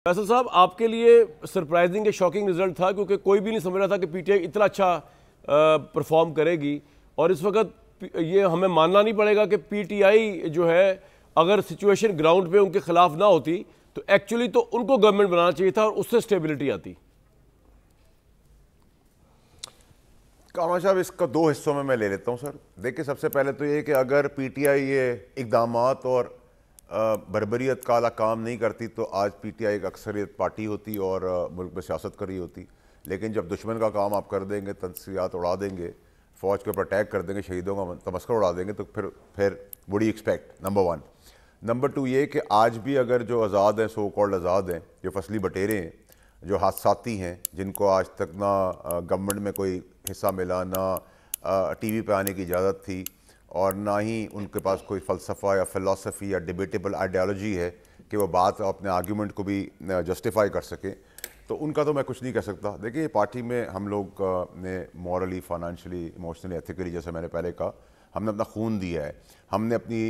फैसल साहब, आपके लिए सरप्राइजिंग या शॉकिंग रिजल्ट था, क्योंकि कोई भी नहीं समझ रहा था कि पीटीआई इतना अच्छा परफॉर्म करेगी। और इस वक्त ये हमें मानना नहीं पड़ेगा कि पीटीआई जो है, अगर सिचुएशन ग्राउंड पे उनके खिलाफ ना होती तो एक्चुअली तो उनको गवर्नमेंट बनाना चाहिए था और उससे स्टेबिलिटी आती। कामरान साहब, इसका दो हिस्सों में मैं ले लेता हूं सर। देखिए, सबसे पहले तो ये कि अगर पीटीआई ये इकदामात और बर्बरियत काला काम नहीं करती तो आज पीटीआई एक अक्सरियत पार्टी होती और मुल्क में सियासत कर रही होती। लेकिन जब दुश्मन का काम आप कर देंगे, तंसियात उड़ा देंगे, फ़ौज के ऊपर अटैक कर देंगे, शहीदों का तमस्कर उड़ा देंगे, तो फिर would you expect, number one. Number two ये कि आज भी अगर जो आज़ाद हैं, सो कॉल्ड आज़ाद हैं, जो फसली बटेरे हैं, जो हादसाती हैं, जिनको आज तक ना गवर्नमेंट में कोई हिस्सा मिला, ना टीवी पे आने की इजाज़त थी, और ना ही उनके पास कोई फ़लसफ़ा या फ़िलासफ़ी या डिबेटेबल आइडियालॉजी है कि वो बात अपने आर्ग्यूमेंट को भी जस्टिफाई कर सकें, तो उनका तो मैं कुछ नहीं कह सकता। देखिए, पार्टी में हम लोग ने मॉरली, फाइनेंशियली, इमोशनली, एथिकली, जैसे मैंने पहले कहा, हमने अपना खून दिया है, हमने अपनी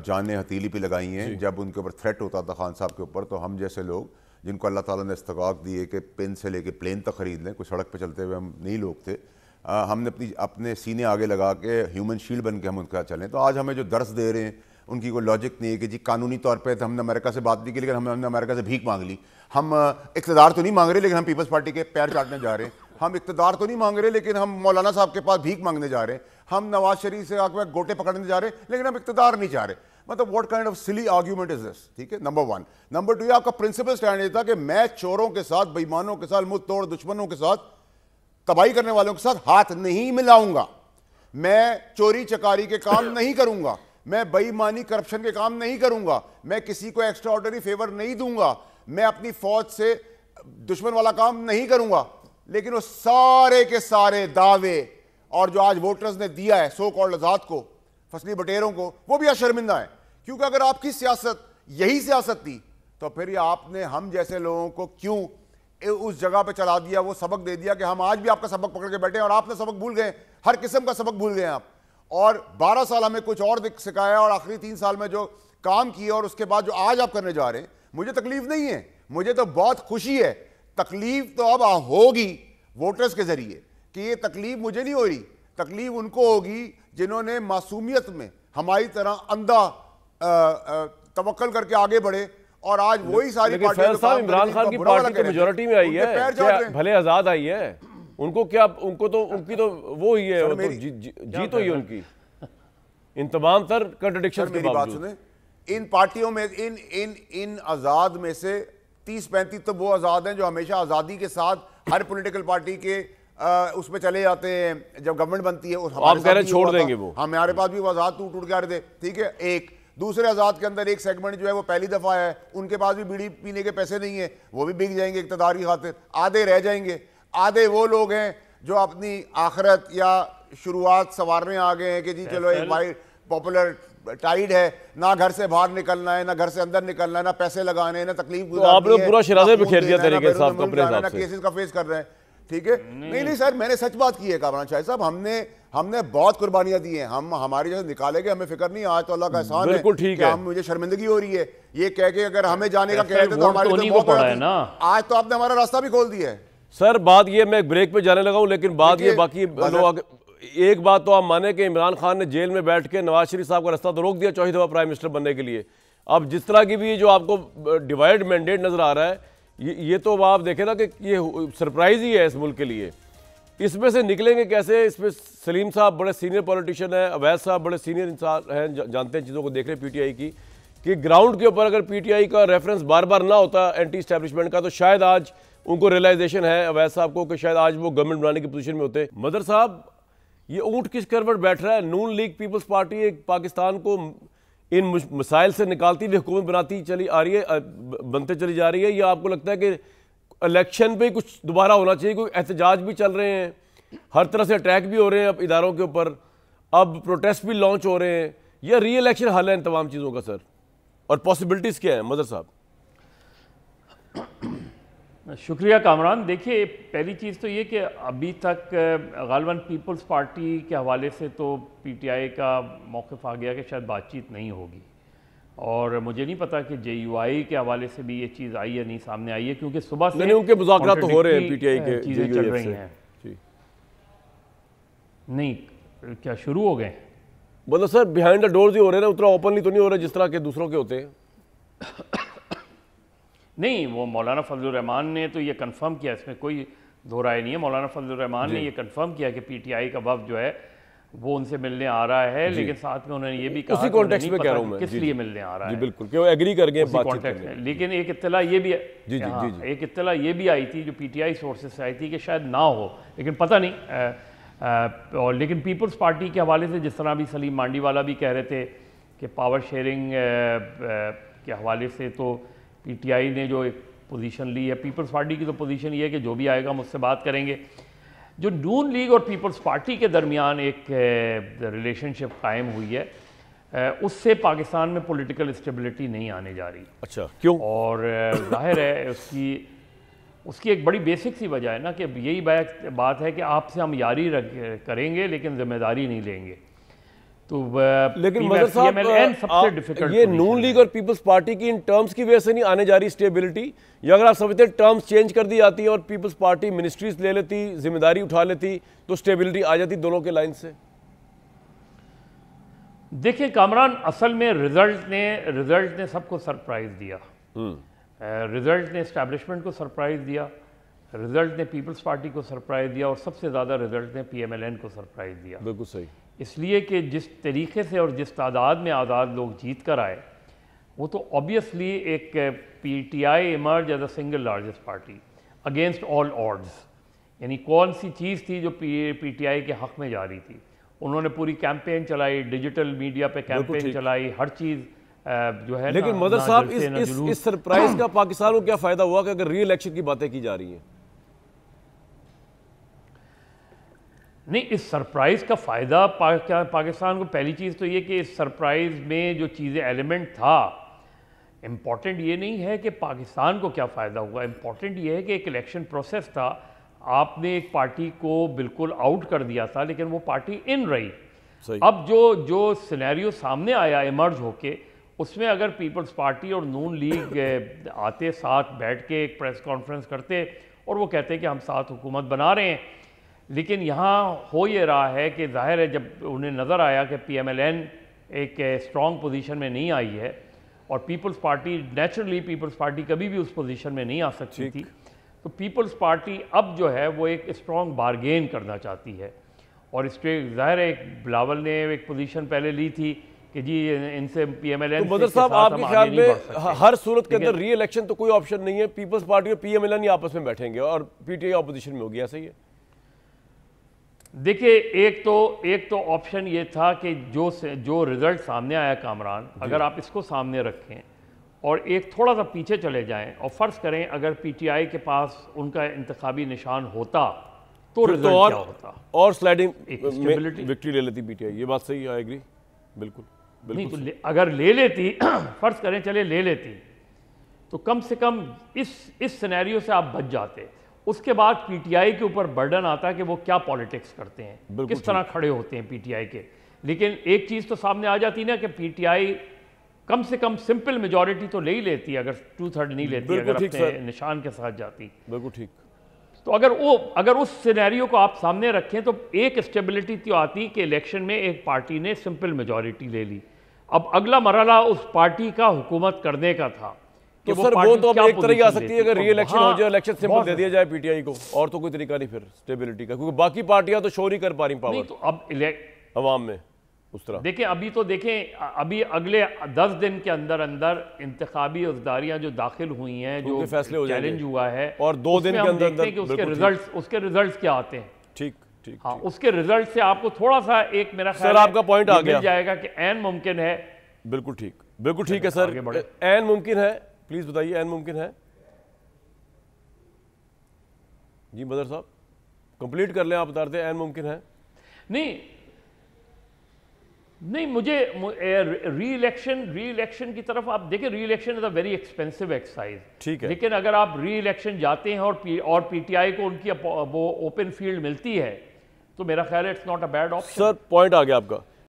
जानें हथेली पे लगाई हैं। जब उनके ऊपर थ्रेट होता था खान साहब के ऊपर, तो हम जैसे लोग जिनको अल्लाह ताला ने इस्तक़ाक़ दिए कि पेन से लेके प्लेन तक ख़रीद लें, कोई सड़क पे चलते हुए हम नहीं लोग थे, हमने अपने सीने आगे लगा के ह्यूमन शील्ड बन के हम उनका चलें। तो आज हमें जो दर्स दे रहे हैं, उनकी कोई लॉजिक नहीं है कि जी कानूनी तौर पे तो हमने अमेरिका से बात नहीं की, लेकिन हमने अमेरिका से भीख मांग ली। हम इक़्तिदार तो नहीं मांग रहे, लेकिन हम पीपल्स पार्टी के पैर चाटने जा रहे हैं। हम इक़्तिदार तो नहीं मांग रहे, लेकिन हम मौलाना साहब के पास भीख मांगने जा रहे हैं। हम नवाज शरीफ से आके गोटे पकड़ने जा रहे हैं, लेकिन हम इक़्तिदार नहीं चाह रहे। मतलब what kind of silly argument is this? ठीक है, नंबर वन। नंबर टू, ये आपका प्रिंसिपल स्टैंड ये था कि मैं चोरों के साथ, बेईमानों के साथ, मुंह तोड़ दुश्मनों के साथ, तबाही करने वालों के साथ हाथ नहीं मिलाऊंगा। मैं चोरी चकारी के काम नहीं करूंगा, मैं बेईमानी करप्शन के काम नहीं करूंगा, मैं किसी को एक्स्ट्रा ऑर्डिनरी फेवर नहीं दूंगा, मैं अपनी फौज से दुश्मन वाला काम नहीं करूंगा। लेकिन वो सारे के सारे दावे और जो आज वोटर्स ने दिया है सो कॉल्ड आजाद को, फसली बटेरों को, वो भी आज शर्मिंदा है। क्योंकि अगर आपकी सियासत यही सियासत थी, तो फिर ये आपने हम जैसे लोगों को क्यों उस जगह पे चला दिया, वो सबक दे दिया कि हम आज भी आपका सबक पकड़ के बैठे हैं और आपने सबक भूल गए, हर किस्म का सबक भूल गए आप। और 12 साल हमें कुछ और सिखाया, और आखिरी 3 साल में जो काम किया और उसके बाद जो आज आप करने जा रहे हैं, मुझे तकलीफ नहीं है, मुझे तो बहुत खुशी है। तकलीफ तो अब होगी वोटर्स के जरिए, कि ये तकलीफ मुझे नहीं हो रही, तकलीफ उनको होगी जिन्होंने मासूमियत में हमारी तरह अंधा तवक्कल करके आगे बढ़े। और आज वही सारी पार्टियां, इमरान खान की पार्टी तो मेजॉरिटी में आई है, भले आजाद आई है, उनको क्या, उनको तो उनकी तो वो ही है, जीत तो ही उनकी इन तमाम तर कंट्रडिक्शंस के बावजूद। इन पार्टियों में, इन आजाद में से 30-35 तो वो आजाद हैं जो हमेशा आजादी के साथ हर पॉलिटिकल पार्टी के उसमें चले जाते हैं। जब गवर्नमेंट बनती है, आप कह रहे छोड़ देंगे वो, हमारे पास भी वो आजाद टूट के आ रहे थे। ठीक है, एक दूसरे आजाद के अंदर एक सेगमेंट जो है वो पहली दफा है, उनके पास भी बीड़ी पीने के पैसे नहीं है, वो भी बिक जाएंगे इक़्तिदार की खातिर, आधे रह जाएंगे। आधे वो लोग हैं जो अपनी आखिरत या शुरुआत संवारने आ गए हैं कि जी चलो एक भाई पॉपुलर टाइड है, ना घर से बाहर निकलना है, ना घर से अंदर निकलना है, ना पैसे लगाने हैं, ना तकलीफ तो आप लोग पूरा शराजे पे खेल दिया तरीके से, ना केसेस का फेस कर रहे हैं। ठीक है, नहीं सर, मैंने सच बात की है कामरान शाह साहब, हमने बहुत कुर्बानियां दी हैं। हम हमारी जैसे निकालेंगे, हमें फिक्र नहीं। आज तो अल्लाह का एहसान है, बिल्कुल ठीक है, मुझे शर्मिंदगी हो रही है ये कह के, अगर हमें जाने का कहते तो हमारे लिए बहुत बड़ा है ना। आज तो आपने हमारा रास्ता भी खोल दिया है सर। बात ये, मैं ब्रेक पे जाने लगा हूं, लेकिन बात ये, बाकी लोग, एक बात तो आप माने कि इमरान खान ने जेल में बैठ के नवाज शरीफ साहब का रास्ता तो रोक दिया चौथी दफा प्राइम मिनिस्टर बनने के लिए। अब जिस तरह की भी जो आपको डिवाइड मैंडेट नजर आ रहा है, ये तो आप देखें ना कि ये सरप्राइज ही है इस मुल्क के लिए। इसमें से निकलेंगे कैसे? इसमें सलीम साहब बड़े सीनियर पॉलिटिशियन हैं, अवैध साहब बड़े सीनियर इंसान हैं, जानते हैं चीज़ों को, देख रहे हैं पीटीआई की, कि ग्राउंड के ऊपर अगर पीटीआई का रेफरेंस बार बार ना होता एंटी इस्टेब्लिशमेंट का, तो शायद आज उनको रियलाइजेशन है अवैध साहब को कि शायद आज वो गवर्नमेंट बनाने की पोजीशन में होते। मदर साहब, ये ऊँट किस करवट बैठ रहा है? नून लीग पीपल्स पार्टी एक पाकिस्तान को इन मसाइल से निकालती हुई हुकूमत बनाती चली आ रही है, बनते चली जा रही है, या आपको लगता है कि इलेक्शन पे कुछ दोबारा होना चाहिए? कोई एहतजाज भी चल रहे हैं, हर तरह से अटैक भी हो रहे हैं अब इदारों के ऊपर, अब प्रोटेस्ट भी लॉन्च हो रहे हैं, या री इलेक्शन हल है इन तमाम चीज़ों का सर? और पॉसिबिलिटीज़ क्या है मदर साहब? शुक्रिया कामरान। देखिए, पहली चीज़ तो ये कि अभी तक गालिबन पीपल्स पार्टी के हवाले से तो पीटीआई का मौक़िफ़ आ गया कि शायद बातचीत नहीं होगी। और मुझे नहीं पता कि JUI के हवाले से भी ये चीज़ आई है नहीं सामने आई है, क्योंकि सुबह से नहीं उनके मुज़ाकरात तो हो रहे हैं PTI के चीज़ें चल रही हैं। जी नहीं क्या शुरू हो गए? मतलब सर बिहाइंड द डोर्स ही हो रहे हैं ना, उतना ओपनली तो नहीं हो रहा जिस तरह के दूसरों के होते हैं। नहीं, वो मौलाना फजलुर रहमान ने तो ये कंफर्म किया, इसमें कोई दो राय नहीं है। मौलाना फजलुर रहमान ने ये कंफर्म किया कि PTI का वफ़द जो है वो उनसे मिलने आ रहा है, लेकिन साथ में उन्होंने ये भी कहा उसी कॉन्टेक्स्ट में कह रहा हूं मैं किस लिए मिलने आ रहा है। जी बिल्कुल, कि वो एग्री कर गए बातचीत कॉन्टेक्स्ट करने। में। लेकिन एक इत्तला ये भी जी एक इत्तला ये भी आई थी जो PTI सोर्सेज से आई थी कि शायद ना हो, लेकिन पता नहीं। और लेकिन पीपल्स पार्टी के हवाले से जिस तरह अभी सलीम मांडीवाला भी कह रहे थे कि पावर शेयरिंग के हवाले से तो PTI ने जो एक पोजीशन ली है, पीपल्स पार्टी की तो पोजीशन ये है कि जो भी आएगा मुझसे बात करेंगे। जो नून लीग और पीपल्स पार्टी के दरमियान एक रिलेशनशिप कायम हुई है, उससे पाकिस्तान में पॉलिटिकल स्टेबिलिटी नहीं आने जा रही। अच्छा, क्यों? और जाहिर है उसकी एक बड़ी बेसिक सी वजह है ना कि यही बात है कि आपसे हम यारी करेंगे लेकिन जिम्मेदारी नहीं लेंगे। तो लेकिन मदर साहब सबसे डिफिकल्ट ये नून लीग और पीपल्स पार्टी की इन टर्म्स की वजह से नहीं आने जा रही स्टेबिलिटी, या अगर आप समझते हैं टर्म्स चेंज कर दी जाती है और पीपल्स पार्टी मिनिस्ट्रीज ले लेती, जिम्मेदारी उठा लेती, तो स्टेबिलिटी आ जाती दोनों के लाइन से? देखिए कामरान, असल में रिजल्ट ने सबको सरप्राइज दिया। रिजल्ट ने एस्टैब्लिशमेंट को सरप्राइज दिया, रिजल्ट ने पीपल्स पार्टी को सरप्राइज दिया, और सबसे ज़्यादा रिजल्ट ने PMLN को सरप्राइज दिया। बिल्कुल सही। इसलिए कि जिस तरीके से और जिस तादाद में आज़ाद लोग जीत कर आए, वो तो ऑब्वियसली एक PTI emerge as a single largest party against all odds. यानी कौन सी चीज़ थी जो PTI के हक़ में जा रही थी? उन्होंने पूरी कैंपेन चलाई, डिजिटल मीडिया पे कैंपेन चलाई, हर चीज़ जो है। लेकिन मदर साहब इस सरप्राइज का पाकिस्तान को क्या फ़ायदा हुआ कि अगर री इलेक्शन की बातें की जा रही हैं? नहीं, इस सरप्राइज़ का फ़ायदा पाकिस्तान को, पहली चीज़ तो ये कि इस सरप्राइज़ में जो चीज़ें एलिमेंट था, इम्पॉर्टेंट ये नहीं है कि पाकिस्तान को क्या फ़ायदा हुआ, इम्पॉर्टेंट ये है कि एक इलेक्शन प्रोसेस था, आपने एक पार्टी को बिल्कुल आउट कर दिया था लेकिन वो पार्टी इन रही। सही। अब जो सिनेरियो सामने आया इमर्ज होके, उसमें अगर पीपल्स पार्टी और नून लीग आते साथ बैठ के एक प्रेस कॉन्फ्रेंस करते और वो कहते कि हम साथ हुकूमत बना रहे हैं, लेकिन यहाँ हो ये रहा है कि जाहिर है जब उन्हें नज़र आया कि PMLN एक स्ट्रॉन्ग पोजीशन में नहीं आई है और पीपल्स पार्टी, नेचुरली पीपल्स पार्टी कभी भी उस पोजीशन में नहीं आ सकती थी, तो पीपल्स पार्टी अब जो है वो एक स्ट्रॉन्ग बारगेन करना चाहती है। और इस पर जाहिर है एक बिलावल ने एक पोजीशन पहले ली थी कि जी इनसे PMLN। तो मदर साहब आपके ख्याल में हर सूरत के अंदर री इलेक्शन तो कोई ऑप्शन नहीं है, पीपल्स पार्टी और PMLN ही आपस में बैठेंगे और PTI ऑपोजिशन में होगी, ऐसा ही है? देखिए एक तो ऑप्शन ये था कि जो रिजल्ट सामने आया कामरान, अगर आप इसको सामने रखें और एक थोड़ा सा पीछे चले जाएं और फ़र्ज़ करें अगर PTI के पास उनका इंतखाबी निशान होता तो रिजल्ट क्या होता, और स्लाइडिंग स्टेबिलिटी विक्ट्री ले लेती PTI। ये बात सही है, आई एग्री, बिल्कुल नहीं तो अगर ले लेती फ़र्ज़ करें चले ले लेती, तो कम से कम इस सिनेरियो से आप बच जाते। उसके बाद PTI के ऊपर बर्डन आता है कि वो क्या पॉलिटिक्स करते हैं, किस तरह खड़े होते हैं PTI के। लेकिन एक चीज़ तो सामने आ जाती ना कि PTI कम से कम सिंपल मेजॉरिटी तो ले ही लेती अगर 2/3 नहीं लेती, अगर अपने निशान के साथ जाती। बिल्कुल ठीक। तो अगर उस सिनेरियो को आप सामने रखें तो एक स्टेबिलिटी तो आती कि इलेक्शन में एक पार्टी ने सिंपल मेजॉरिटी ले ली। अब अगला मरहला उस पार्टी का हुकूमत करने का था। तो सर वो तो अब एक तरह ही आ सकती है अगर री इलेक्शन हो जाए, इलेक्शन सिंपल दे दिया जाए PTI को, और तो कोई तरीका नहीं फिर स्टेबिलिटी का, क्योंकि बाकी पार्टियां तो शोर ही कर पा रही पावर तो अब अवाम में उस तरह। देखें अभी अगले 10 दिन के अंदर इंतखाबी अज़दारियां जो दाखिल हुई हैं, जो फैसले हो चैलेंज हुआ है, और 2 दिन के अंदर उसके रिजल्ट क्या आते हैं। ठीक ठीक। हाँ, उसके रिजल्ट से आपको थोड़ा सा एक मेरा ख्याल आपका पॉइंट आ गया जाएगा कि ऐन मुमकिन है। बिल्कुल ठीक है सर, ऐन मुमकिन है, प्लीज बताइए ऐन मुमकिन है जी। मदर साहब कंप्लीट कर लें, आप बता रहे थे ऐन मुमकिन है। नहीं मुझे री इलेक्शन की तरफ आप देखिए, री election is a very expensive exercise, ठीक है, लेकिन अगर आप री इलेक्शन जाते हैं और PTI को उनकी वो ओपन फील्ड मिलती है तो मेरा ख्याल है it's not a bad option. Sir point आ गया आपका।